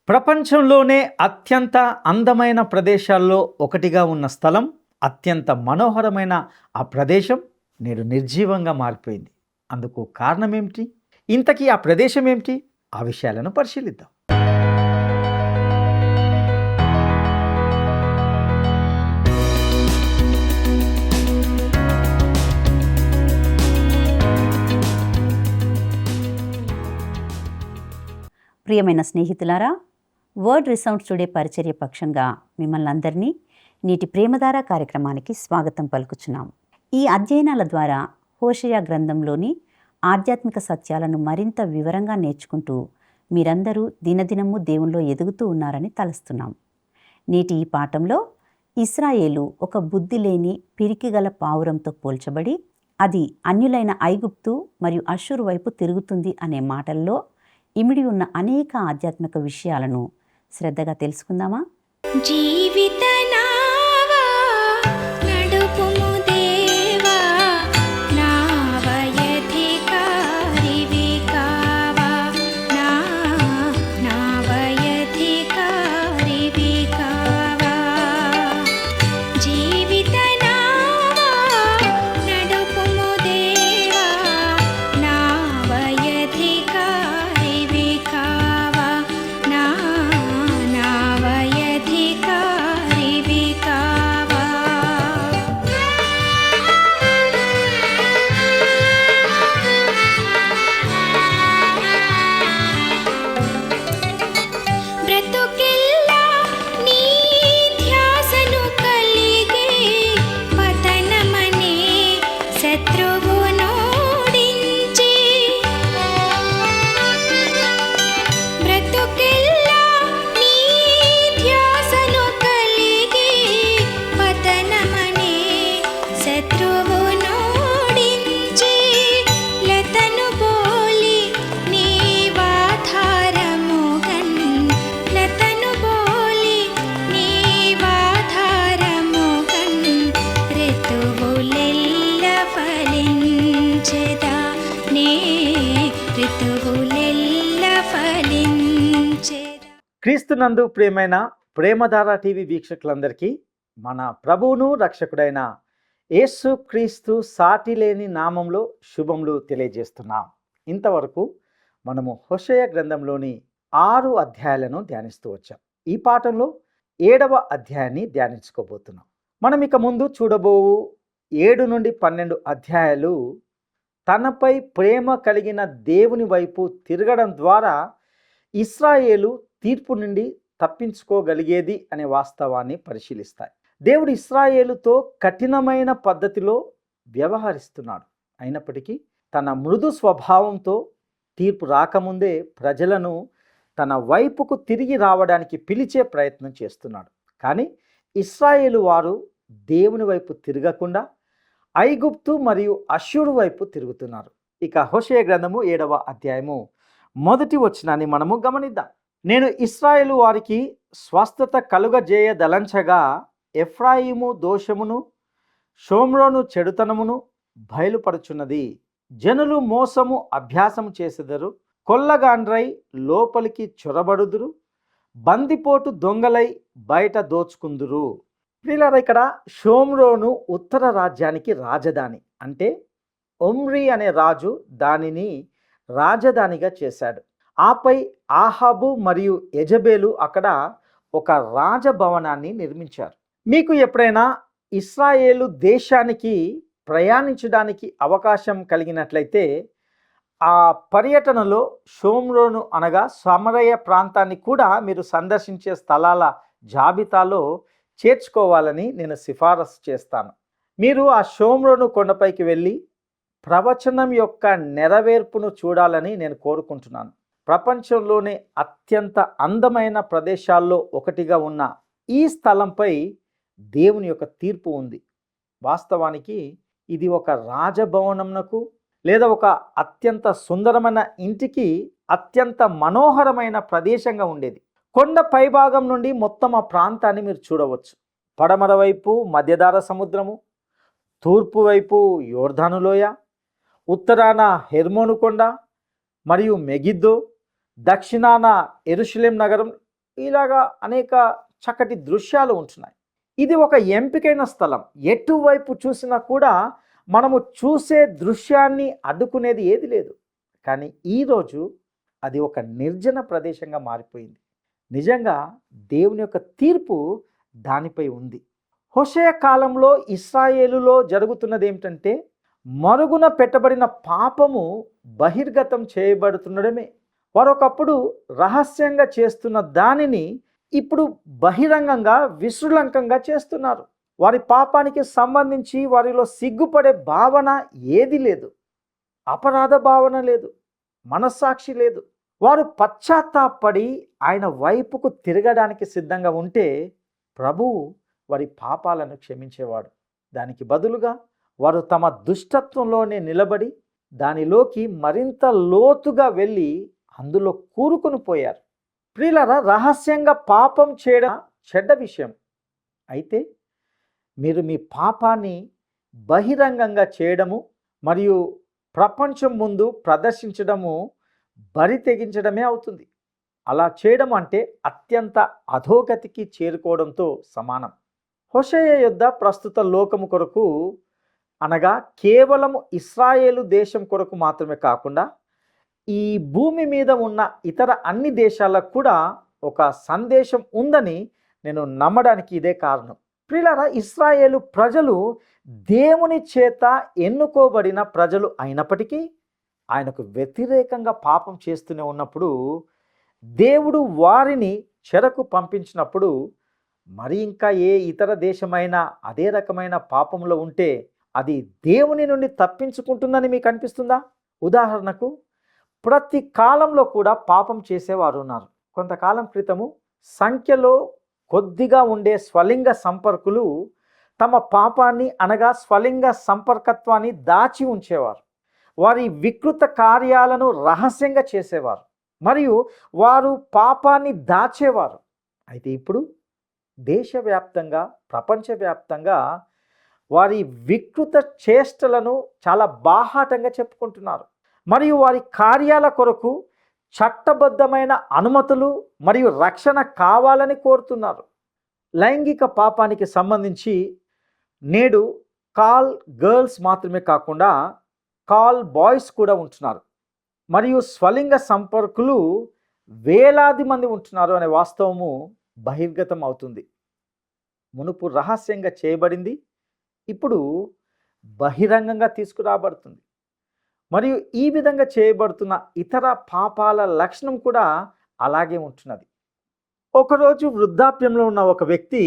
ప్రపంచంలోనే అత్యంత అందమైన ప్రదేశాల్లో ఒకటిగా ఉన్న స్థలం, అత్యంత మనోహరమైన ఆ ప్రదేశం నేడు నిర్జీవంగా మారిపోయింది. అందుకు కారణం ఏమిటి? ఇంతకీ ఆ ప్రదేశం ఏమిటి? ఆ విషయాలను పరిశీలిద్దాం. ప్రియమైన స్నేహితులారా, వర్డ్ రిసౌండ్స్ టుడే పరిచర్య పక్షంగా మిమ్మల్ని అందరినీ నేటి ప్రేమధార కార్యక్రమానికి స్వాగతం పలుకుచున్నాం. ఈ అధ్యయనాల ద్వారా హోషేయ గ్రంథంలోని ఆధ్యాత్మిక సత్యాలను మరింత వివరంగా నేర్చుకుంటూ మీరందరూ దినదినము దేవునిలో ఎదుగుతూ ఉన్నారని తలుస్తున్నాం. నేటి ఈ పాఠంలో ఇశ్రాయేలు ఒక బుద్ధి లేని పిరికిగల పావురంతో పోల్చబడి అది అన్యులైన ఐగుప్తు మరియు అష్షూరు వైపు తిరుగుతుంది అనే మాటల్లో ఇమిడి ఉన్న అనేక ఆధ్యాత్మిక విషయాలను శ్రద్ధగా తెలుసుకుందామా? జీవిత నావా నడుపుము దేవా, నావయధికారివి కావా, నావయధికారివి కావా. జీవిత నావా నడుపుము దేవా, నావయధికారివి కావా, నావయధికారివి కావా. బ్రతుకెల్లా నీ ధ్యాసను కలిగే పతనమనే శత్రువు నోడించి, బ్రతుకెల్లా నీ ధ్యాసను కలిగే పతనమనే శత్రువు నోడించి, లతను బోలి నీవాధారముగన్, లతను బోలి నీవాధారముగన్, ఋతువులెల్ల ఫలించెదా నే, ఋతువులెల్ల ఫలించెదా. క్రీస్తునందు ప్రియమైన ప్రేమధార టీవీ వీక్షకులందరికీ మన ప్రభువును రక్షకుడైన యేసు క్రీస్తు సాటి లేని నామంలో శుభములు తెలియజేస్తున్నాం. ఇంతవరకు మనము హోషేయ గ్రంథంలోని 6 అధ్యాయాలను ధ్యానిస్తూ వచ్చాం. ఈ పాఠంలో 7వ అధ్యాయాన్ని ధ్యానించుకోబోతున్నాం. మనం ఇక ముందు చూడబోవు 7 నుండి 12 అధ్యాయాలు తనపై ప్రేమ కలిగిన దేవుని వైపు తిరగడం ద్వారా ఇశ్రాయేలు తీర్పు నుండి తప్పించుకోగలిగేది అనే వాస్తవాన్ని పరిశీలిస్తాయి. దేవుడు ఇశ్రాయేలుతో కఠినమైన పద్ధతిలో వ్యవహరిస్తున్నాడు. అయినప్పటికీ తన మృదు స్వభావంతో తీర్పు రాకముందే ప్రజలను తన వైపుకు తిరిగి రావడానికి పిలిచే ప్రయత్నం చేస్తున్నాడు. కానీ ఇశ్రాయేలు వారు దేవుని వైపు తిరగకుండా ఐగుప్తు మరియు అష్షూరు వైపు తిరుగుతున్నారు. ఇక హోషేయ గ్రంథము 7వ అధ్యాయము మొదటి వచనాన్ని మనము గమనిద్దాం. నేను ఇశ్రాయేలు వారికి స్వస్థత కలుగజేయదలంచగా ఎఫ్రాయిము దోషమును షోమ్రోను చెడుతనమును బయలుపరుచున్నది. జనులు మోసము అభ్యాసము చేసెదరు, కొల్లగాండ్రై లోపలికి చొరబడుదురు, బందిపోటు దొంగలై బయట దోచుకుందురు. ప్రియులారా, ఇక్కడ షోమ్రోను ఉత్తర రాజ్యానికి రాజధాని. అంటే ఒమ్రీ అనే రాజు దానిని రాజధానిగా చేశాడు. ఆపై ఆహాబు మరియు యెజబేలు అక్కడ ఒక రాజభవనాన్ని నిర్మించారు. మీకు ఎప్పుడైనా ఇశ్రాయేలు దేశానికి ప్రయాణించడానికి అవకాశం కలిగినట్లయితే ఆ పర్యటనలో షోమ్రోను అనగా సమరయ ప్రాంతాన్ని కూడా మీరు సందర్శించే స్థలాల జాబితాలో చేర్చుకోవాలని నేను సిఫారసు చేస్తాను. మీరు ఆ షోమ్రోను కొండపైకి వెళ్ళి ప్రవచనం యొక్క నెరవేర్పును చూడాలని నేను కోరుకుంటున్నాను. ప్రపంచంలోనే అత్యంత అందమైన ప్రదేశాల్లో ఒకటిగా ఉన్న ఈ స్థలంపై దేవుని యొక్క తీర్పు ఉంది. వాస్తవానికి ఇది ఒక రాజభవనంకు లేదా ఒక అత్యంత సుందరమైన ఇంటికి అత్యంత మనోహరమైన ప్రదేశంగా ఉండేది. కొండ పైభాగం నుండి మొత్తం ఆ ప్రాంతాన్ని మీరు చూడవచ్చు. పడమర వైపు మధ్యధార సముద్రము, తూర్పు వైపు యోర్దాను లోయ, ఉత్తరాన హెర్మోను కొండ మరియు మెగిద్దో, దక్షిణాన యెరూషలేం నగరం ఇలాగా అనేక చక్కటి దృశ్యాలు ఉంటున్నాయి. ఇది ఒక ఎంపికైన స్థలం. ఎటువైపు చూసినా కూడా మనము చూసే దృశ్యాన్ని అడ్డుకునేది ఏది లేదు. కానీ ఈరోజు అది ఒక నిర్జన ప్రదేశంగా మారిపోయింది. నిజంగా దేవుని యొక్క తీర్పు దానిపై ఉంది. హోషేయ కాలంలో ఇశ్రాయేలులో జరుగుతున్నది ఏమిటంటే, మరుగున పెట్టబడిన పాపము బహిర్గతం చేయబడుతుండడమే. వారు ఒకప్పుడు రహస్యంగా చేస్తున్న దానిని ఇప్పుడు బహిరంగంగా విశృంఖంగా చేస్తున్నారు. వారి పాపానికి సంబంధించి వారిలో సిగ్గుపడే భావన ఏది లేదు, అపరాధ భావన లేదు, మనస్సాక్షి లేదు. వారు పశ్చాత్తాపడి ఆయన వైపుకు తిరగడానికి సిద్ధంగా ఉంటే ప్రభువు వారి పాపాలను క్షమించేవాడు. దానికి బదులుగా వారు తమ దుష్టత్వంలోనే నిలబడి దానిలోకి మరింత లోతుగా వెళ్ళి అందులో కూరుకొని పోయారు. ప్రియులారా, రహస్యంగా పాపం చేయడం చెడ్డ విషయం. అయితే మీరు మీ పాపాన్ని బహిరంగంగా చేయడము మరియు ప్రపంచం ముందు ప్రదర్శించడము బరి తెగించడమే అవుతుంది. అలా చేయడం అంటే అత్యంత అధోగతికి చేరుకోవడంతో సమానం. హోషేయ యుద్ధ ప్రస్తుత లోకము కొరకు, అనగా కేవలము ఇశ్రాయేలు దేశం కొరకు మాత్రమే కాకుండా ఈ భూమి మీద ఉన్న ఇతర అన్ని దేశాలకు కూడా ఒక సందేశం ఉందని నేను నమ్మడానికి ఇదే కారణం. ప్రియులారా, ఇశ్రాయేలు ప్రజలు దేవుని చేత ఎన్నుకోబడిన ప్రజలు అయినప్పటికీ ఆయనకు వ్యతిరేకంగా పాపం చేస్తూనే ఉన్నప్పుడు దేవుడు వారిని చెరకు పంపించినప్పుడు మరి ఇంకా ఏ ఇతర దేశమైనా అదే రకమైన పాపంలో ఉంటే అది దేవుని నుండి తప్పించుకుంటుందని మీకు అనిపిస్తుందా? ఉదాహరణకు, ప్రతి కాలంలో కూడా పాపం చేసేవారు ఉన్నారు. కొంతకాలం క్రితము సంఖ్యలో కొద్దిగా ఉండే స్వలింగ సంపర్కులు తమ పాపాన్ని, అనగా స్వలింగ సంపర్కత్వాన్ని దాచి ఉంచేవారు. వారి వికృత కార్యాలను రహస్యంగా చేసేవారు మరియు వారు పాపాన్ని దాచేవారు. అయితే ఇప్పుడు దేశవ్యాప్తంగా, ప్రపంచవ్యాప్తంగా వారి వికృత చేష్టలను చాలా బాహాటంగా చెప్పుకుంటున్నారు మరియు వారి కార్యాల కొరకు చట్టబద్ధమైన అనుమతులు మరియు రక్షణ కావాలని కోరుతున్నారు. లైంగిక పాపానికి సంబంధించి నేడు కాల్ గర్ల్స్ మాత్రమే కాకుండా కాల్ బాయ్స్ కూడా ఉంటున్నారు మరియు స్వలింగ సంపర్కులు వేలాది మంది ఉంటున్నారు అనే వాస్తవము బహిర్గతం అవుతుంది. మునుపు రహస్యంగా చేయబడింది ఇప్పుడు బహిరంగంగా తీసుకురాబడుతుంది. మరియు ఈ విధంగా చేయబడుతున్న ఇతర పాపాల లక్షణం కూడా అలాగే ఉంటున్నది. ఒకరోజు వృద్ధాప్యంలో ఉన్న ఒక వ్యక్తి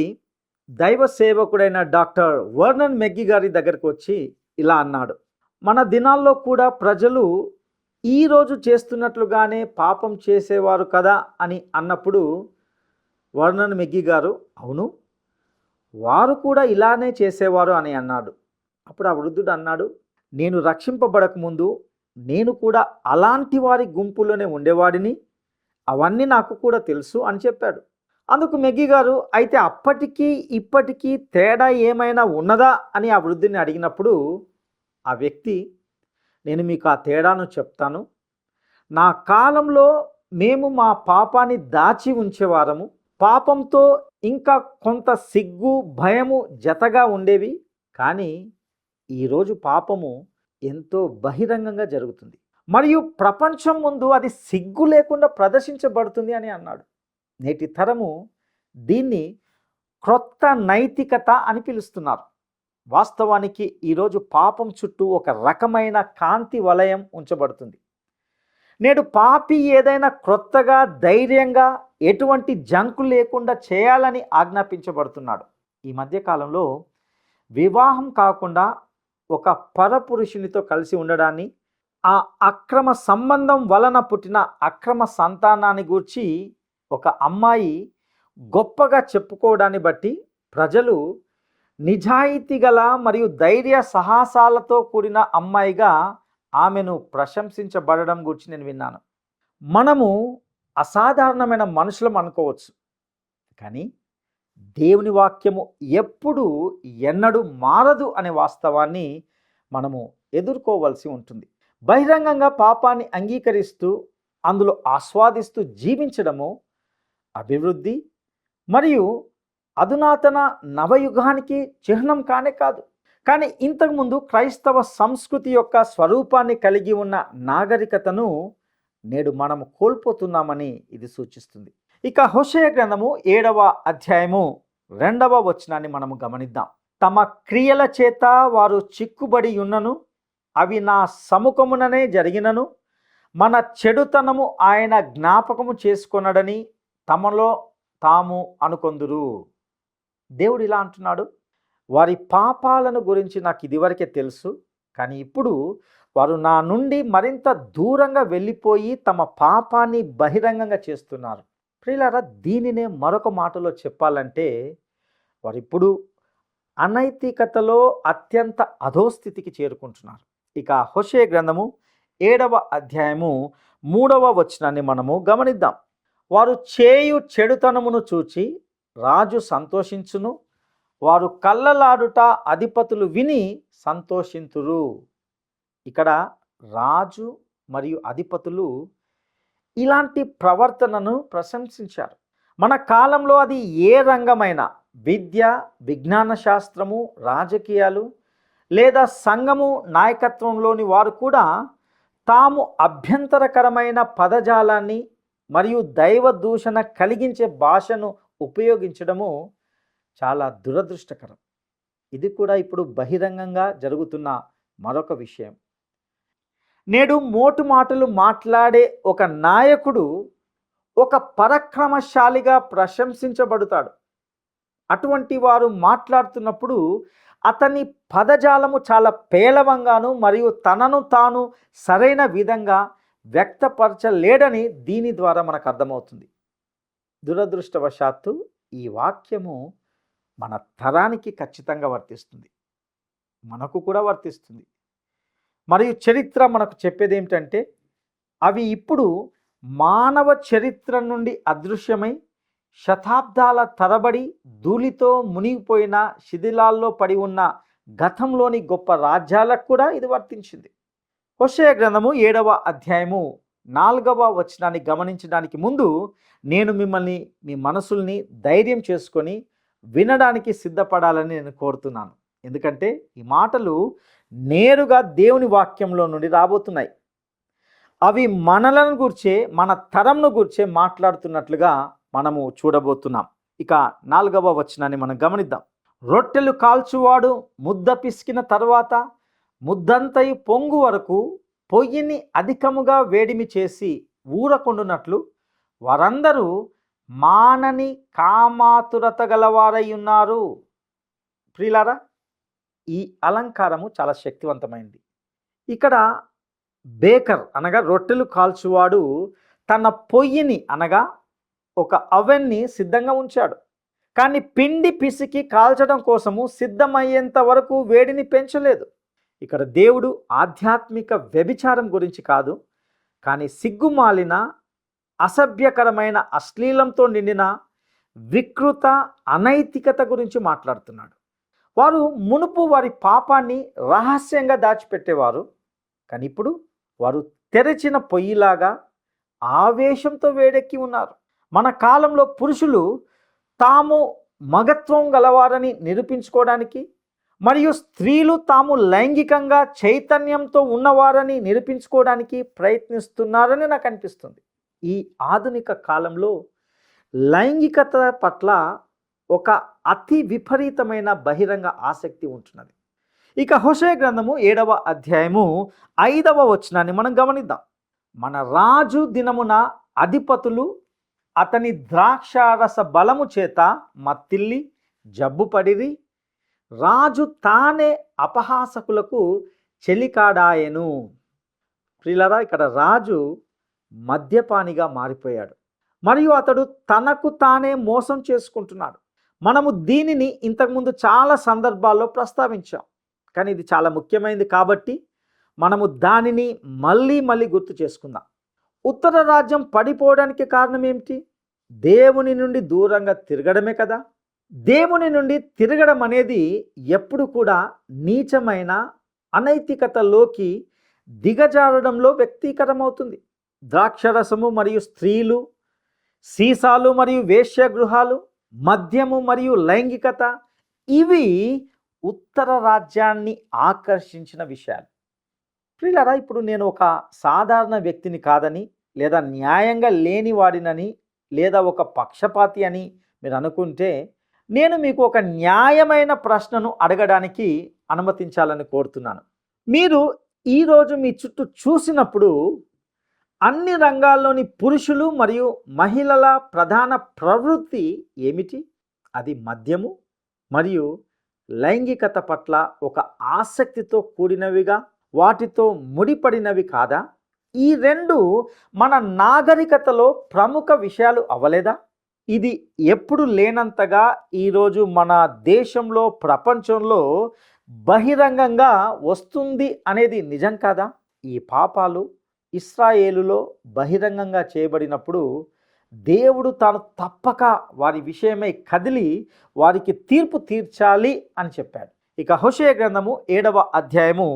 దైవ సేవకుడైన డాక్టర్ వర్నన్ మెగ్గి గారి దగ్గరకు వచ్చి ఇలా అన్నాడు, మన దినాల్లో కూడా ప్రజలు ఈరోజు చేస్తున్నట్లుగానే పాపం చేసేవారు కదా అని అన్నప్పుడు వర్నన్ మెగ్గి గారు, అవును, వారు కూడా ఇలానే చేసేవారు అని అన్నాడు. అప్పుడు ఆ వృద్ధుడు అన్నాడు, నేను రక్షింపబడకముందు నేను కూడా అలాంటి వారి గుంపులోనే ఉండేవాడిని, అవన్నీ నాకు కూడా తెలుసు అని చెప్పాడు. అందుకు మెగ్గి గారు, అయితే అప్పటికీ ఇప్పటికీ తేడా ఏమైనా ఉన్నదా అని ఆ వృద్ధుని అడిగినప్పుడు ఆ వ్యక్తి, నేను మీకు ఆ తేడాను చెప్తాను. నా కాలంలో మేము మా పాపాన్ని దాచి ఉంచేవారము, పాపంతో ఇంకా కొంత సిగ్గు భయము జతగా ఉండేవి. కానీ ఈరోజు పాపము ఎంతో బహిరంగంగా జరుగుతుంది మరియు ప్రపంచం ముందు అది సిగ్గు లేకుండా ప్రదర్శించబడుతుంది అని అన్నాడు. నేటి తరము దీన్ని క్రొత్త నైతికత అని పిలుస్తున్నారు. వాస్తవానికి ఈరోజు పాపం చుట్టూ ఒక రకమైన కాంతి వలయం ఉంచబడుతుంది. నేడు పాపి ఏదైనా క్రొత్తగా, ధైర్యంగా, ఎటువంటి జంకు లేకుండా చేయాలని ఆజ్ఞాపించబడుతున్నాడు. ఈ మధ్యకాలంలో వివాహం కాకుండా ఒక పరపురుషునితో కలిసి ఉండడాన్ని, ఆ అక్రమ సంబంధం వలన పుట్టిన అక్రమ సంతానాన్ని గూర్చి ఒక అమ్మాయి గొప్పగా చెప్పుకోవడాన్ని బట్టి ప్రజలు నిజాయితీ గల మరియు ధైర్య సాహసాలతో కూడిన అమ్మాయిగా ఆమెను ప్రశంసించబడడం గురించి నేను విన్నాను. మనము అసాధారణమైన మనుషులం అనుకోవచ్చు, కానీ దేవుని వాక్యము ఎప్పుడు ఎన్నడూ మారదు అనే వాస్తవాన్ని మనము ఎదుర్కోవలసి ఉంటుంది. బహిరంగంగా పాపాన్ని అంగీకరిస్తూ అందులో ఆస్వాదిస్తూ జీవించడము అభివృద్ధి మరియు అధునాతన నవయుగానికి చిహ్నం కానే కాదు. కానీ ఇంతకుముందు క్రైస్తవ సంస్కృతి యొక్క స్వరూపాన్ని కలిగి ఉన్న నాగరికతను నేడు మనము కోల్పోతున్నామని ఇది సూచిస్తుంది. ఇక హోషేయ గ్రంథము 7వ అధ్యాయము 2వ వచనాన్ని మనము గమనిద్దాం. తమ క్రియల చేత వారు చిక్కుబడి ఉన్నను, అవి నా సముఖముననే జరిగినను, మన చెడుతనము ఆయన జ్ఞాపకము చేసుకొనడని తమలో తాము అనుకొందురు. దేవుడు ఇలా అంటున్నాడు, వారి పాపాలను గురించి నాకు ఇదివరకే తెలుసు, కానీ ఇప్పుడు వారు నా నుండి మరింత దూరంగా వెళ్ళిపోయి తమ పాపాన్ని బహిరంగంగా చేస్తున్నారు. ప్రియులారా, దీనినే మరొక మాటలో చెప్పాలంటే వారిప్పుడు అనైతికతలో అత్యంత అధోస్థితికి చేరుకుంటున్నారు. ఇక హోషేయ గ్రంథము 7వ అధ్యాయము 3వ వచనాన్ని మనము గమనిద్దాం. వారు చేయు చెడుతనమును చూచి రాజు సంతోషించును, వారు కళ్ళలాడుట అధిపతులు విని సంతోషింతురు. ఇక్కడ రాజు మరియు అధిపతులు ఇలాంటి ప్రవర్తనను ప్రశంసించారు. మన కాలంలో అది ఏ రంగమైనా, విద్య, విజ్ఞాన శాస్త్రము, రాజకీయాలు లేదా సంఘము నాయకత్వంలోని వారు కూడా తాము అభ్యంతరకరమైన పదజాలాన్ని మరియు దైవ దూషణ కలిగించే భాషను ఉపయోగించడము చాలా దురదృష్టకరం. ఇది కూడా ఇప్పుడు బహిరంగంగా జరుగుతున్న మరొక విషయం. నేడు మోటు మాటలు మాట్లాడే ఒక నాయకుడు ఒక పరాక్రమశాలిగా ప్రశంసించబడతాడు. అటువంటి వారు మాట్లాడుతున్నప్పుడు అతని పదజాలము చాలా పేలవంగాను మరియు తనను తాను సరైన విధంగా వ్యక్తపరచలేడని దీని ద్వారా మనకు అర్థమవుతుంది. దురదృష్టవశాత్తు ఈ వాక్యము మన తరానికి ఖచ్చితంగా వర్తిస్తుంది, మనకు కూడా వర్తిస్తుంది. మరియు చరిత్ర మనకు చెప్పేది ఏమిటంటే అవి ఇప్పుడు మానవ చరిత్ర నుండి అదృశ్యమై శతాబ్దాల తరబడి ధూళితో మునిగిపోయిన శిథిలాల్లో పడి ఉన్న గతంలోని గొప్ప రాజ్యాలకు కూడా ఇది వర్తించింది. హోషేయ గ్రంథము 7వ అధ్యాయము 4వ వచనాన్ని గమనించడానికి ముందు నేను మిమ్మల్ని మీ మనసుల్ని ధైర్యం చేసుకొని వినడానికి సిద్ధపడాలని నేను కోరుతున్నాను. ఎందుకంటే ఈ మాటలు నేరుగా దేవుని వాక్యంలో నుండి రాబోతున్నాయి. అవి మనలను గుర్చే, మన తరంను గుర్చే మాట్లాడుతున్నట్లుగా మనము చూడబోతున్నాం. ఇక 4వ వచనాన్ని మనం గమనిద్దాం. రొట్టెలు కాల్చువాడు ముద్ద పిసికిన తర్వాత ముద్దంతయి పొంగు వరకు పొయ్యిని అధికముగా వేడిమి చేసి ఊరకొండునట్లు వారందరూ మానని కామాతురత గలవారై ఉన్నారు. ప్రియులారా, ఈ అలంకారము చాలా శక్తివంతమైంది. ఇక్కడ బేకర్ అనగా రొట్టెలు కాల్చువాడు తన పొయ్యిని అనగా ఒక అవెన్ని సిద్ధంగా ఉంచాడు. కానీ పిండి పిసికి కాల్చడం కోసము సిద్ధమయ్యేంత వరకు వేడిని పెంచలేదు. ఇక్కడ దేవుడు ఆధ్యాత్మిక వ్యభిచారం గురించి కాదు, కానీ సిగ్గుమాలిన, అసభ్యకరమైన, అశ్లీలంతో నిండిన వికృత అనైతికత గురించి మాట్లాడుతున్నాడు. వారు మునుపు వారి పాపాన్ని రహస్యంగా దాచిపెట్టేవారు, కానీ ఇప్పుడు వారు తెరచిన పొయ్యిలాగా ఆవేశంతో వేడెక్కి ఉన్నారు. మన కాలంలో పురుషులు తాము మగత్వం గలవారని నిరూపించుకోవడానికి మరియు స్త్రీలు తాము లైంగికంగా చైతన్యంతో ఉన్నవారని నిరూపించుకోవడానికి ప్రయత్నిస్తున్నారని నాకు అనిపిస్తుంది. ఈ ఆధునిక కాలంలో లైంగికత పట్ల ఒక అతి విపరీతమైన బహిరంగ ఆసక్తి ఉంటున్నది. ఇక హోషేయ గ్రంథము 7వ అధ్యాయము 5వ వచనాన్ని మనం గమనిద్దాం. మన రాజు దినమున అధిపతులు అతని ద్రాక్షారస బలము చేత మత్తిల్లి జబ్బుపడిరి, రాజు తానే అపహాసకులకు చెలికాడాయెను. ప్రియులారా, ఇక్కడ రాజు మద్యపానిగా మారిపోయాడు మరియు అతడు తనకు తానే మోసం చేసుకుంటున్నాడు. మనము దీనిని ఇంతకుముందు చాలా సందర్భాల్లో ప్రస్తావించాం, కానీ ఇది చాలా ముఖ్యమైనది కాబట్టి మనము దానిని మళ్ళీ గుర్తు చేసుకుందాం. ఉత్తర రాజ్యం పడిపోవడానికి కారణం ఏమిటి? దేవుని నుండి దూరంగా తిరగడమే కదా. దేవుని నుండి తిరగడం అనేది ఎప్పుడు కూడా నీచమైన అనైతికతలోకి దిగజారడంలో వ్యక్తీకరమవుతుంది. ద్రాక్షరసము మరియు స్త్రీలు సీసాలు మరియు వేశ్యాగృహాలు, మద్యము మరియు లైంగికత, ఇవి ఉత్తర రాజ్యాన్ని ఆకర్షించిన విషయాలు. ప్రియులారా, ఇప్పుడు నేను ఒక సాధారణ వ్యక్తిని కాదని, లేదా న్యాయంగా లేనివాడినని, లేదా ఒక పక్షపాతి అని మీరు అనుకుంటే, నేను మీకు ఒక న్యాయమైన ప్రశ్నను అడగడానికి అనుమతించాలని కోరుతున్నాను. మీరు ఈరోజు మీ చుట్టూ చూసినప్పుడు అన్ని రంగాల్లోని పురుషులు మరియు మహిళల ప్రధాన ప్రవృత్తి ఏమిటి? అది మద్యము మరియు లైంగికత పట్ల ఒక ఆసక్తితో కూడినవిగా, వాటితో ముడిపడినవి కాదా? ఈ రెండు మన నాగరికతలో ప్రముఖ విషయాలు అవ్వలేదా? ఇది ఎప్పుడు లేనంతగా ఈరోజు మన దేశంలో, ప్రపంచంలో బహిరంగంగా వస్తుంది అనేది నిజం కాదా? ఈ పాపాలు ఇశ్రాయేలులో బహిరంగంగా చేయబడినప్పుడు దేవుడు తాను తప్పక వారి విషయమై కదిలి వారికి తీర్పు తీర్చాలి అని చెప్పాడు. ఇక హోషేయ గ్రంథము 7వ అధ్యాయము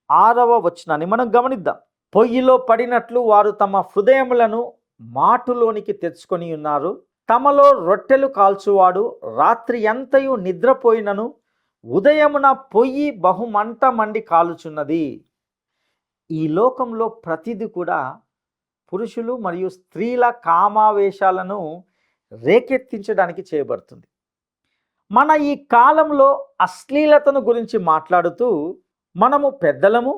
6వ వచనాన్ని మనం గమనిద్దాం. పొయ్యిలో పడినట్లు వారు తమ హృదయములను మాటులోనికి తెచ్చుకొని ఉన్నారు. తమలో రొట్టెలు కాల్చువాడు రాత్రి ఎంతయు నిద్రపోయినను ఉదయమున పొయ్యి బహుమంట మండి కాలుచున్నది. ఈ లోకంలో ప్రతిదీ కూడా పురుషులు మరియు స్త్రీల కామావేశాలను రేకెత్తించడానికి చేయబడుతుంది. మన ఈ కాలంలో అశ్లీలతను గురించి మాట్లాడుతూ మనము పెద్దలము,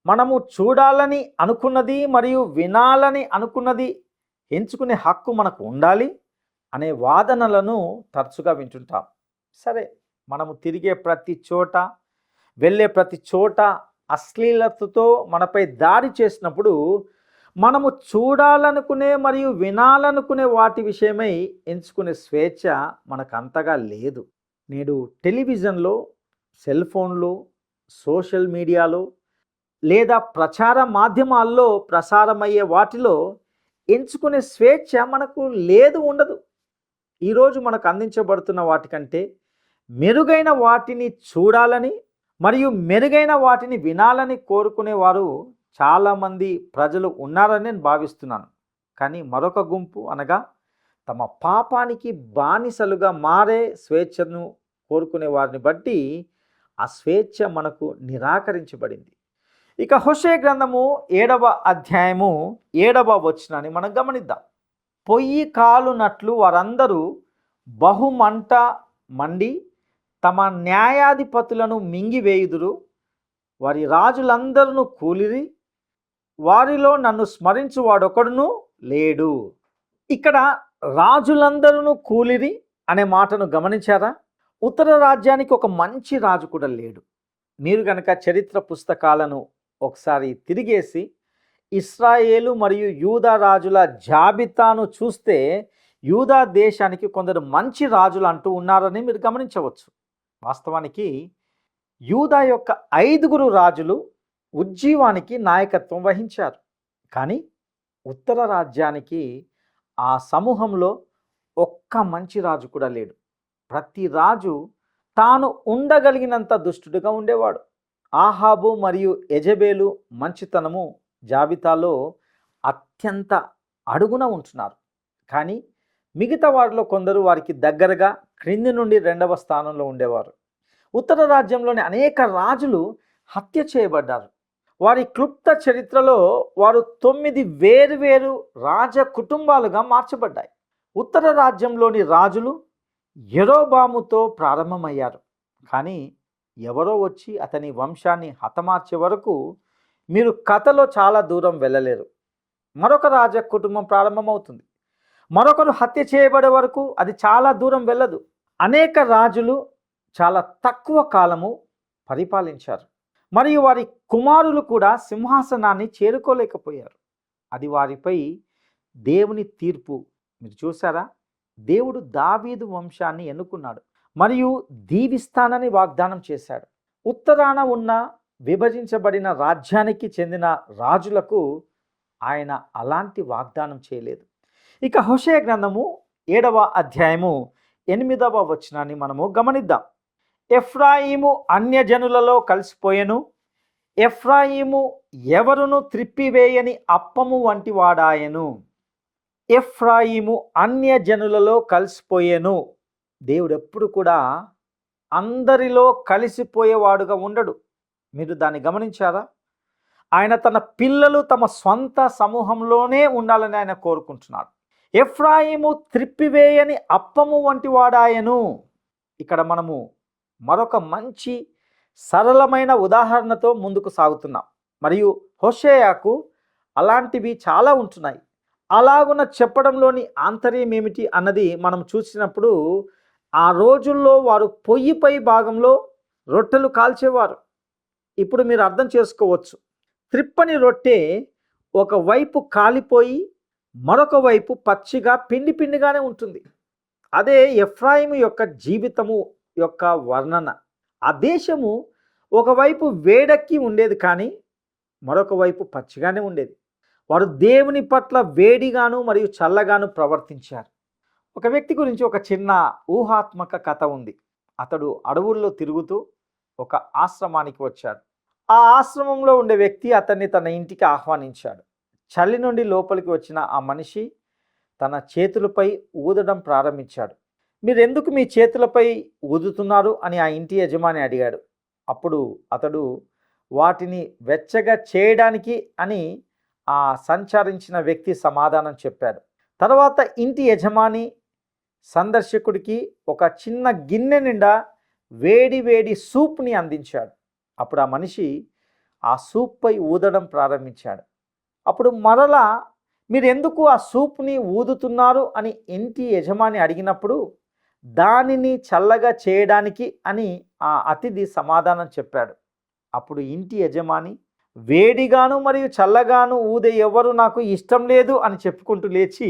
మనము చూడాలని అనుకున్నది మరియు వినాలని అనుకున్నది ఎంచుకునే హక్కు మనకు ఉండాలి అనే వాదనలను తరచుగా వింటుంటాం. సరే, మనము తిరిగే ప్రతి చోట, వెళ్ళే ప్రతి చోట అశ్లీలతతో మనపై దాడి చేసినప్పుడు మనము చూడాలనుకునే మరియు వినాలనుకునే వాటి విషయమై ఎంచుకునే స్వేచ్ఛ మనకు అంతగా లేదు. నేడు టెలివిజన్లో, సెల్ ఫోన్లో, సోషల్ మీడియాలో లేదా ప్రచార మాధ్యమాల్లో ప్రసారమయ్యే వాటిలో ఎంచుకునే స్వేచ్ఛ మనకు లేదు, ఉండదు. ఈరోజు మనకు అందించబడుతున్న వాటికంటే మెరుగైన వాటిని చూడాలని మరియు మెరుగైన వాటిని వినాలని కోరుకునేవారు చాలామంది ప్రజలు ఉన్నారని నేను భావిస్తున్నాను. కానీ మరొక గుంపు, అనగా తమ పాపానికి బానిసలుగా మారే స్వేచ్ఛను కోరుకునే వారిని బట్టి ఆ స్వేచ్ఛ మనకు నిరాకరించబడింది. ఇక హోషేయ గ్రంథము 7వ అధ్యాయము 7వ వచనాన్ని మనం గమనిద్దాం. పొయ్యి కాలునట్లు వారందరూ బహుమంట మండి తమ న్యాయాధిపతులను మింగివేయుదురు. వారి రాజులందరూ కూలిరి, వారిలో నన్ను స్మరించువాడొకడును లేడు. ఇక్కడ రాజులందరూ కూలిరి అనే మాటను గమనించారా? ఉత్తర రాజ్యానికి ఒక మంచి రాజు కూడా లేడు. మీరు కనుక చరిత్ర పుస్తకాలను ఒకసారి తిరిగేసి ఇశ్రాయేలు మరియు యూదా రాజుల జాబితాను చూస్తే యూదా దేశానికి కొందరు మంచి రాజులు అంటూ ఉన్నారని మీరు గమనించవచ్చు. వాస్తవానికి యూదా యొక్క 5గురు రాజులు ఉజ్జీవానికి నాయకత్వం వహించారు. కానీ ఉత్తర రాజ్యానికి ఆ సమూహంలో ఒక్క మంచి రాజు కూడా లేడు. ప్రతి రాజు తాను ఉండగలిగినంత దుష్టుడుగా ఉండేవాడు. ఆహాబు మరియు యెజెబెలు మంచితనము జాబితాలో అత్యంత అడుగున ఉంటున్నారు. కానీ మిగతా వారిలో కొందరు వారికి దగ్గరగా క్రింది నుండి 2వ స్థానంలో ఉండేవారు. ఉత్తర రాజ్యంలోని అనేక రాజులు హత్య చేయబడ్డారు. వారి క్లుప్త చరిత్రలో వారు 9 వేరువేరు రాజ కుటుంబాలుగా మార్చబడ్డాయి. ఉత్తర రాజ్యంలోని రాజులు యెరోబాముతో ప్రారంభమయ్యారు. కానీ ఎవరో వచ్చి అతని వంశాన్ని హతమార్చే వరకు మీరు కథలో చాలా దూరం వెళ్ళలేరు. మరొక రాజ కుటుంబం ప్రారంభమవుతుంది. మరొకరు హత్య చేయబడే వరకు అది చాలా దూరం వెళ్ళదు. అనేక రాజులు చాలా తక్కువ కాలము పరిపాలించారు మరియు వారి కుమారులు కూడా సింహాసనాన్ని చేరుకోలేకపోయారు. అది వారిపై దేవుని తీర్పు. మీరు చూసారా? దేవుడు దావీదు వంశాన్ని ఎన్నుకున్నాడు మరియు దీవిస్తానని వాగ్దానం చేశాడు. ఉత్తరాన ఉన్న విభజించబడిన రాజ్యానికి చెందిన రాజులకు ఆయన అలాంటి వాగ్దానం చేయలేదు. ఇక హోషేయ గ్రంథము 7వ అధ్యాయము 8వ వచనాన్ని మనము గమనిద్దాం. ఎఫ్రాయిము అన్యజనులలో కలిసిపోయెను, ఎఫ్రాయిము ఎవరును త్రిప్పివేయని అప్పము వంటి వాడాయెను. ఎఫ్రాయిము అన్యజనులలో కలిసిపోయేను. దేవుడు ఎప్పుడు కూడా అందరిలో కలిసిపోయేవాడుగా ఉండడు. మీరు దాన్ని గమనించారా? ఆయన తన పిల్లలు తమ స్వంత సమూహంలోనే ఉండాలని ఆయన కోరుకుంటున్నాడు. ఎఫ్రాయిము త్రిప్పివేయని అప్పము వంటి వాడాయను. ఇక్కడ మనము మరొక మంచి సరళమైన ఉదాహరణతో ముందుకు సాగుతున్నాం. మరియు హోషేయకు అలాంటివి చాలా ఉంటున్నాయి. అలాగున చెప్పడంలోని ఆంతర్యం ఏమిటి అన్నది మనం చూసినప్పుడు, ఆ రోజుల్లో వారు పొయ్యిపై భాగంలో రొట్టెలు కాల్చేవారు. ఇప్పుడు మీరు అర్థం చేసుకోవచ్చు, త్రిప్పని రొట్టె ఒకవైపు కాలిపోయి మరొక వైపు పచ్చిగా పిండి పిండిగానే ఉంటుంది. అదే ఎఫ్రాయిము యొక్క జీవితము యొక్క వర్ణన. ఆ దేశము ఒకవైపు వేడెక్కి ఉండేది, కానీ మరొక వైపు పచ్చిగానే ఉండేది. వారు దేవుని పట్ల వేడిగాను మరియు చల్లగాను ప్రవర్తించారు. ఒక వ్యక్తి గురించి ఒక చిన్న ఊహాత్మక కథ ఉంది. అతడు అడవుల్లో తిరుగుతూ ఒక ఆశ్రమానికి వచ్చాడు. ఆ ఆశ్రమంలో ఉండే వ్యక్తి అతన్ని తన ఇంటికి ఆహ్వానించాడు. చలి నుండి లోపలికి వచ్చిన ఆ మనిషి తన చేతులపై ఊదడం ప్రారంభించాడు. మీరెందుకు మీ చేతులపై ఊదుతున్నారు అని ఆ ఇంటి యజమాని అడిగాడు. అప్పుడు అతడు వాటిని వెచ్చగా చేయడానికి అని ఆ సంచరించిన వ్యక్తి సమాధానం చెప్పాడు. తర్వాత ఇంటి యజమాని సందర్శకుడికి ఒక చిన్న గిన్నె నిండా వేడి వేడి సూప్ని అందించాడు. అప్పుడు ఆ మనిషి ఆ సూప్పై ఊదడం ప్రారంభించాడు. అప్పుడు మరలా మీరు ఎందుకు ఆ సూప్ని ఊదుతున్నారు అని ఇంటి యజమాని అడిగినప్పుడు, దానిని చల్లగా చేయడానికి అని ఆ అతిథి సమాధానం చెప్పాడు. అప్పుడు ఇంటి యజమాని, వేడిగాను మరియు చల్లగాను ఊదే ఎవరు నాకు ఇష్టం లేదు అని చెప్పుకుంటూ లేచి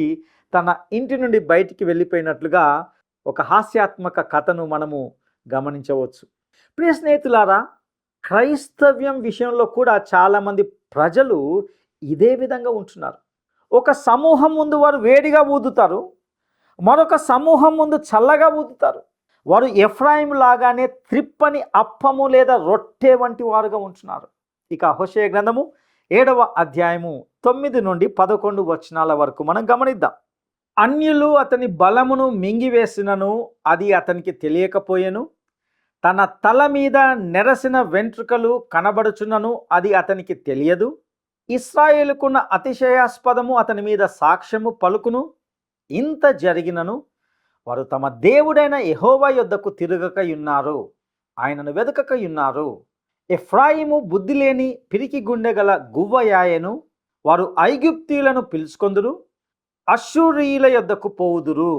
తన ఇంటి నుండి బయటికి వెళ్ళిపోయినట్లుగా ఒక హాస్యాత్మక కథను మనము గమనించవచ్చు. ప్రియ స్నేహితులారా, క్రైస్తవ్యం విషయంలో కూడా చాలామంది ప్రజలు ఇదే విధంగా ఉంటున్నారు. ఒక సమూహం ముందు వారు వేడిగా ఊదుతారు, మరొక సమూహం ముందు చల్లగా ఊదుతారు. వారు ఎఫ్రాయిం లాగానే త్రిప్పని అప్పము లేదా రొట్టె వంటి వారుగా ఉంటున్నారు. ఇక హోషేయ గ్రంథము 7వ అధ్యాయము 9 నుండి 11 వచనాల వరకు మనం గమనిద్దాం. అన్యులు అతని బలమును మింగివేసినను అది అతనికి తెలియకపోయెను. తన తల మీద నెరసిన వెంట్రుకలు కనబడుచున్నను అది అతనికి తెలియదు. ఇశ్రాయేలుకున్న అతిశయాస్పదము అతని మీద సాక్ష్యము పలుకును. ఇంత జరిగినను వారు తమ దేవుడైన యెహోవా యొద్దకు తిరగకయున్నారు, ఆయనను వెదకకయున్నారు. ఎఫ్రాయిము బుద్ధి లేని పిరికి గుండె గల గువ్వయాయెను. వారు ఐగుప్తీయులను పిలుచుకొందురు, అశ్షూరీయుల యొద్దకు పోవుదురు.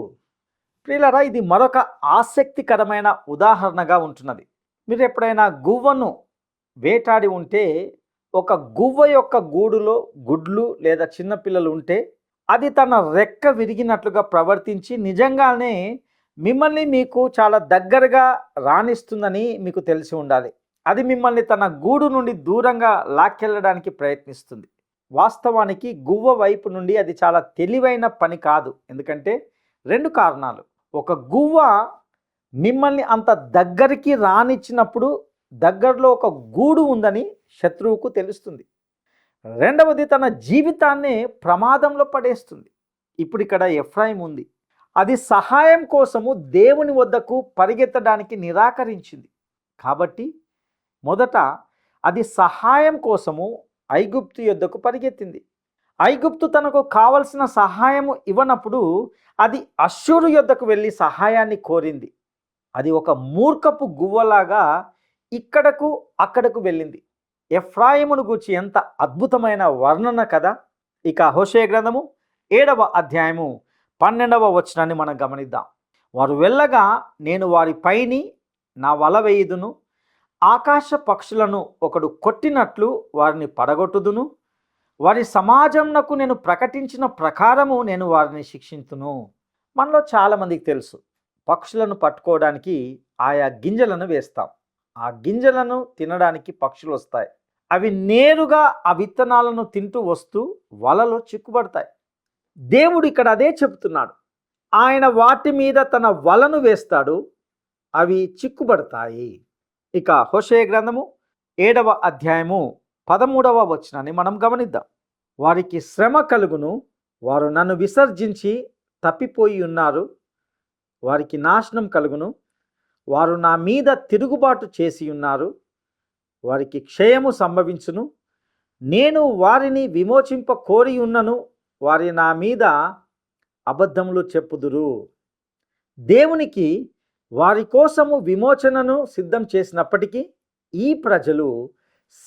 ప్రియులారా, ఇది మరొక ఆసక్తికరమైన ఉదాహరణగా ఉంటున్నది. మీరు ఎప్పుడైనా గువ్వను వేటాడి ఉంటే, ఒక గువ్వ యొక్క గూడులో గుడ్లు లేదా చిన్నపిల్లలు ఉంటే అది తన రెక్క విరిగినట్లుగా ప్రవర్తించి నిజంగానే మిమ్మల్ని మీకు చాలా దగ్గరగా రాణిస్తుందని మీకు తెలిసి ఉండాలి. అది మిమ్మల్ని తన గూడు నుండి దూరంగా లాక్కెళ్ళడానికి ప్రయత్నిస్తుంది. వాస్తవానికి గువ్వ వైపు నుండి అది చాలా తెలివైన పని కాదు. ఎందుకంటే 2 కారణాలు. ఒక గువ్వ మిమ్మల్ని అంత దగ్గరికి రానిచ్చినప్పుడు దగ్గరలో ఒక గూడు ఉందని శత్రువుకు తెలుస్తుంది. రెండవది, తన జీవితాన్నే ప్రమాదంలో పడేస్తుంది. ఇప్పుడు ఇక్కడ ఎఫ్రాయిం ఉంది. అది సహాయం కోసము దేవుని వద్దకు పరిగెత్తడానికి నిరాకరించింది. కాబట్టి మొదట అది సహాయం కోసము ఐగుప్తు యొద్దకు పరిగెత్తింది. ఐగుప్తు తనకు కావలసిన సహాయము ఇవ్వనప్పుడు అది అశ్షూరు యొద్దకు వెళ్ళి సహాయాన్ని కోరింది. అది ఒక మూర్ఖపు గువ్వలాగా ఇక్కడకు అక్కడకు వెళ్ళింది. ఎఫ్రాయిమును గూర్చి ఎంత అద్భుతమైన వర్ణన కదా. ఇక హోషేయ గ్రంథము 7వ అధ్యాయము 12వ వచనాన్ని మనం గమనిద్దాం. వారు వెళ్ళగా నేను వారి పైని నా వల వేయుదును, ఆకాశ పక్షులను ఒకడు కొట్టినట్లు వారిని పడగొట్టుదును, వారి సమాజంనకు నేను ప్రకటించిన ప్రకారము నేను వారిని శిక్షించును. మనలో చాలామందికి తెలుసు, పక్షులను పట్టుకోవడానికి ఆయా గింజలను వేస్తాం. ఆ గింజలను తినడానికి పక్షులు వస్తాయి. అవి నేరుగా ఆ విత్తనాలను తింటూ వస్తూ వలలో చిక్కుబడతాయి. దేవుడు ఇక్కడ అదే చెబుతున్నాడు. ఆయన వాటి మీద తన వలను వేస్తాడు, అవి చిక్కుబడతాయి. ఇక హోషేయ గ్రంథము 7వ అధ్యాయము 13వ వచనాన్ని మనం గమనిద్దాం. వారికి శ్రమ కలుగును, వారు నన్ను విసర్జించి తప్పిపోయి ఉన్నారు, వారికి నాశనం కలుగును. వారు నా మీద తిరుగుబాటు చేసి ఉన్నారు, వారికి క్షయము సంభవించును. నేను వారిని విమోచింప కోరి ఉన్నను, వారి నా మీద అబద్ధములు చెప్పుదురు. దేవునికి వారి కోసము విమోచనను సిద్ధం చేసినప్పటికీ ఈ ప్రజలు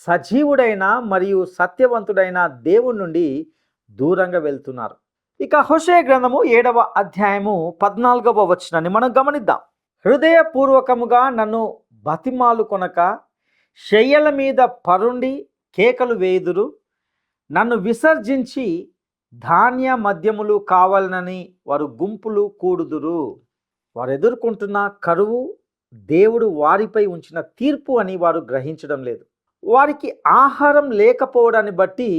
సజీవుడైన మరియు సత్యవంతుడైన దేవుని నుండి దూరంగా వెళ్తున్నారు. ఇక హోషేయ గ్రంథము 7వ అధ్యాయము 14వ వచనాన్ని మనం గమనిద్దాం. హృదయపూర్వకముగా నన్ను బతిమాలు కొనక శయ్యల మీద పరుండి కేకలు వేయుదురు. నన్ను విసర్జించి ధాన్య మద్యములు కావాలనని వారు గుంపులు కూడుదురు. వారు ఎదుర్కొంటున్న కరువు దేవుడు వారిపై ఉంచిన తీర్పు అని వారు గ్రహించడం లేదు. వారికి ఆహారం లేకపోవడాన్ని బట్టి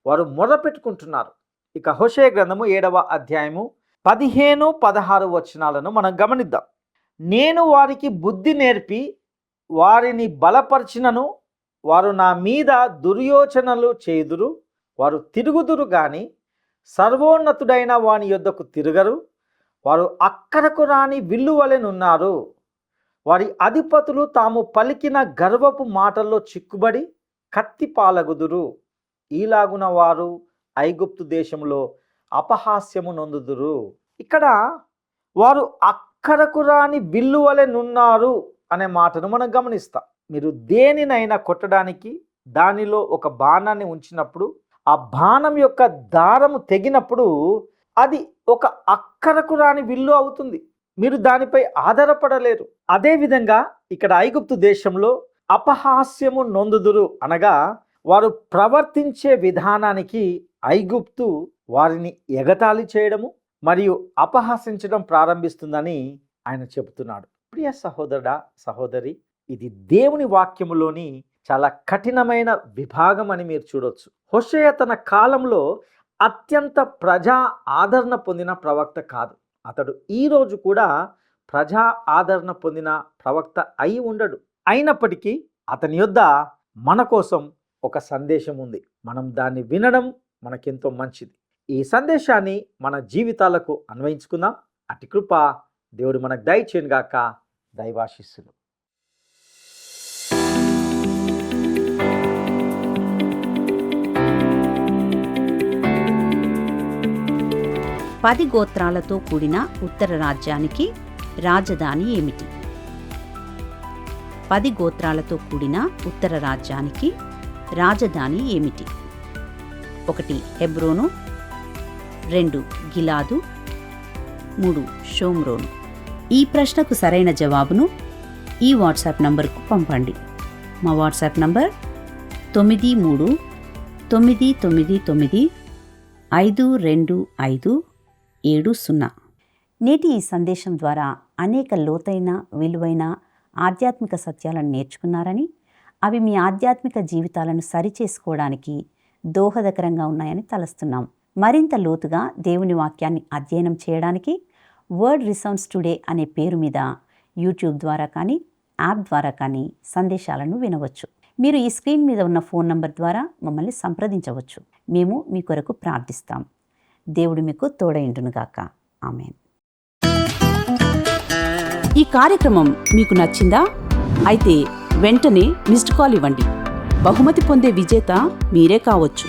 వారు మొరపెట్టుకుంటున్నారు. ఇక హోషేయ గ్రంథము 7వ అధ్యాయము 15-16 వచనాలను మనం గమనిద్దాం. నేను వారికి బుద్ధి నేర్పి వారిని బలపరిచినను, వారు నా మీద దుర్యోచనలు చేయుదురు. వారు తిరుగుదురు గాని సర్వోన్నతుడైన వాని యొద్దకు తిరగరు. వారు అక్కడకు రాని విల్లువలెనున్నారు. వారి అధిపతులు తాము పలికిన గర్వపు మాటల్లో చిక్కుబడి కత్తి పాలగుదురు. ఈలాగున వారు ఐగుప్తు దేశంలో అపహాస్యము నొందుదురు. ఇక్కడ వారు అక్కడకు రాని విల్లువలెనున్నారు అనే మాటను మనం గమనిస్తాం. మీరు దేనినైనా కొట్టడానికి దానిలో ఒక బాణాన్ని ఉంచినప్పుడు ఆ బాణం యొక్క దారము తెగినప్పుడు అది ఒక అక్కరకు రాని విల్లు అవుతుంది. మీరు దానిపై ఆధారపడలేరు. అదేవిధంగా ఇక్కడ ఐగుప్తు దేశంలో అపహాస్యము నొందుదురు అనగా వారు ప్రవర్తించే విధానానికి ఐగుప్తు వారిని ఎగతాళి చేయడము మరియు అపహాసించడం ప్రారంభిస్తుందని ఆయన చెబుతున్నాడు. ప్రియ సహోదరుడా, సహోదరి, ఇది దేవుని వాక్యములోని చాలా కఠినమైన విభాగం అని మీరు చూడొచ్చు. హోషేయ తన కాలంలో అత్యంత ప్రజా ఆదరణ పొందిన ప్రవక్త కాదు. అతడు ఈరోజు కూడా ప్రజా ఆదరణ పొందిన ప్రవక్త అయి ఉండడు. అయినప్పటికీ అతని యొద్ద మన కోసం ఒక సందేశం ఉంది. మనం దాన్ని వినడం మనకెంతో మంచిది. ఈ సందేశాన్ని మన జీవితాలకు అన్వయించుకుందాం. అటు కృప దేవుడు మనకు దయచేయను గాక. దైవాశీస్సులు. పది గోత్రాలతో కూడిన ఉత్తర రాజ్యానికి రాజధాని ఏమిటి? 10 గోత్రాలతో కూడిన ఉత్తర రాజ్యానికి రాజధాని ఏమిటి? 1 హెబ్రోను, 2 గిలాదు, 3 షోమ్రోను. ఈ ప్రశ్నకు సరైన జవాబును ఈ వాట్సాప్ నంబర్కు పంపండి. మా వాట్సాప్ నంబర్ 9339995250. నేటి ఈ సందేశం ద్వారా అనేక లోతైన విలువైన ఆధ్యాత్మిక సత్యాలను నేర్చుకున్నారని, అవి మీ ఆధ్యాత్మిక జీవితాలను సరిచేసుకోవడానికి దోహదకరంగా ఉన్నాయని తలస్తున్నాం. మరింత లోతుగా దేవుని వాక్యాన్ని అధ్యయనం చేయడానికి వర్డ్ రిసౌండ్స్ టుడే అనే పేరు మీద యూట్యూబ్ ద్వారా కానీ యాప్ ద్వారా కానీ సందేశాలను వినవచ్చు. మీరు ఈ స్క్రీన్ మీద ఉన్న ఫోన్ నంబర్ ద్వారా మమ్మల్ని సంప్రదించవచ్చు. మేము మీ కొరకు ప్రార్థిస్తాం. దేవుడు మీకు తోడైండునుగాక. ఆమేన్. ఈ కార్యక్రమం మీకు నచ్చిందా? అయితే వెంటనే మిస్డ్ కాల్ ఇవ్వండి. బహుమతి పొందే విజేత మీరే కావచ్చు.